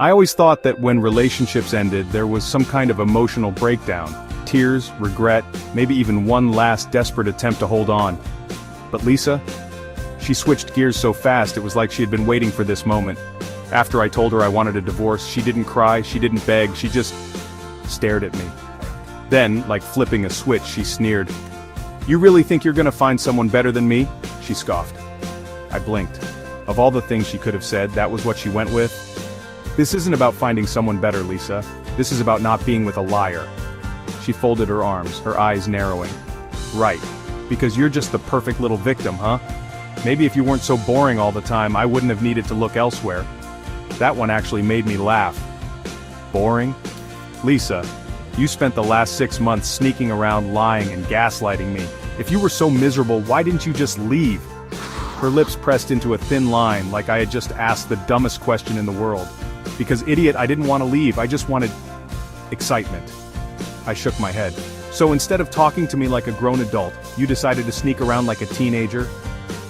I always thought that when relationships ended, there was some kind of emotional breakdown. Tears, regret, maybe even one last desperate attempt to hold on. But Lisa? She switched gears so fast it was like she had been waiting for this moment. After I told her I wanted a divorce, she didn't cry, she didn't beg, she just stared at me. Then, like flipping a switch, she sneered. "You really think you're gonna find someone better than me?" She scoffed. I blinked. Of all the things she could have said, that was what she went with. "This isn't about finding someone better, Lisa. This is about not being with a liar." She folded her arms, her eyes narrowing. "Right. Because you're just the perfect little victim, huh? Maybe if you weren't so boring all the time, I wouldn't have needed to look elsewhere." That one actually made me laugh. Boring? Lisa, you spent the last 6 months sneaking around lying and gaslighting me. If you were so miserable, why didn't you just leave? Her lips pressed into a thin line like I had just asked the dumbest question in the world. Because idiot, I didn't want to leave, I just wanted excitement. I shook my head. "So instead of talking to me like a grown adult, you decided to sneak around like a teenager?"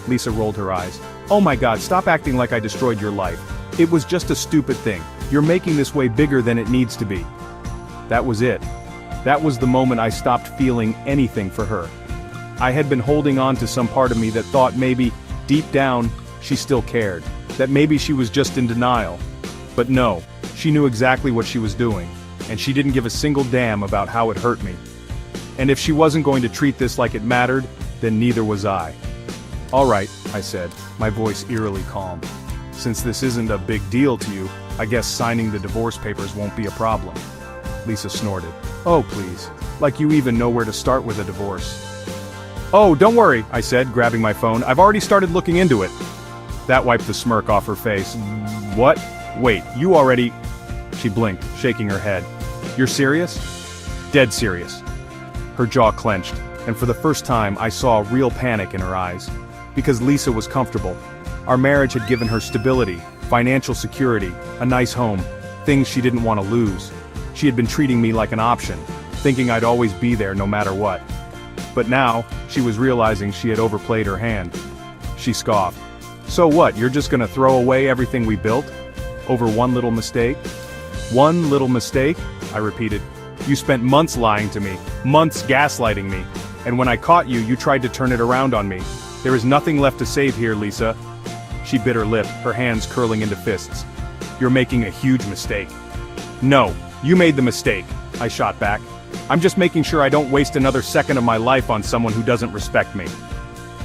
Lisa rolled her eyes. "Oh my God, stop acting like I destroyed your life. It was just a stupid thing. You're making this way bigger than it needs to be." That was it. That was the moment I stopped feeling anything for her. I had been holding on to some part of me that thought maybe, deep down, she still cared. That maybe she was just in denial. But no, she knew exactly what she was doing. And she didn't give a single damn about how it hurt me. And if she wasn't going to treat this like it mattered, then neither was I. "All right," I said, my voice eerily calm. "Since this isn't a big deal to you, I guess signing the divorce papers won't be a problem." Lisa snorted. "Oh please, like you even know where to start with a divorce." "Oh, don't worry," I said, grabbing my phone, "I've already started looking into it." That wiped the smirk off her face. "What? Wait, you already—" She blinked, shaking her head. "You're serious?" "Dead serious." Her jaw clenched, and for the first time I saw real panic in her eyes. Because Lisa was comfortable. Our marriage had given her stability, financial security, a nice home, things she didn't want to lose. She had been treating me like an option, thinking I'd always be there no matter what. But now, she was realizing she had overplayed her hand. She scoffed. "So what, you're just gonna throw away everything we built? Over one little mistake?" "One little mistake?" I repeated. "You spent months lying to me, months gaslighting me, and when I caught you, you tried to turn it around on me. There is nothing left to save here, Lisa." She bit her lip, her hands curling into fists. "You're making a huge mistake." "No, you made the mistake," I shot back. "I'm just making sure I don't waste another second of my life on someone who doesn't respect me."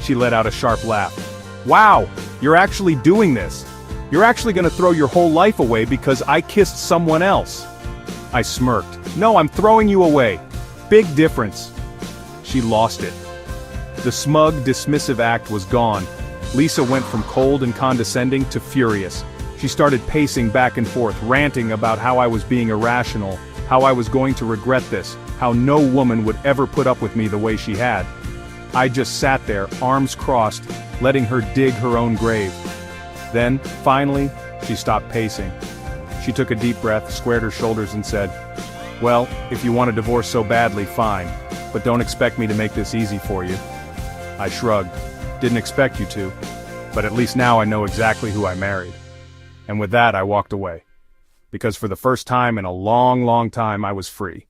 She let out a sharp laugh. "Wow, you're actually doing this. You're actually gonna throw your whole life away because I kissed someone else." I smirked. "No, I'm throwing you away. Big difference." She lost it. The smug, dismissive act was gone. Lisa went from cold and condescending to furious. She started pacing back and forth, ranting about how I was being irrational, how I was going to regret this, how no woman would ever put up with me the way she had. I just sat there, arms crossed, letting her dig her own grave. Then, finally, she stopped pacing. She took a deep breath, squared her shoulders and said, "Well, if you want a divorce so badly, fine, but don't expect me to make this easy for you." I shrugged. "Didn't expect you to, but at least now I know exactly who I married." And with that I walked away. Because for the first time in a long, long time I was free.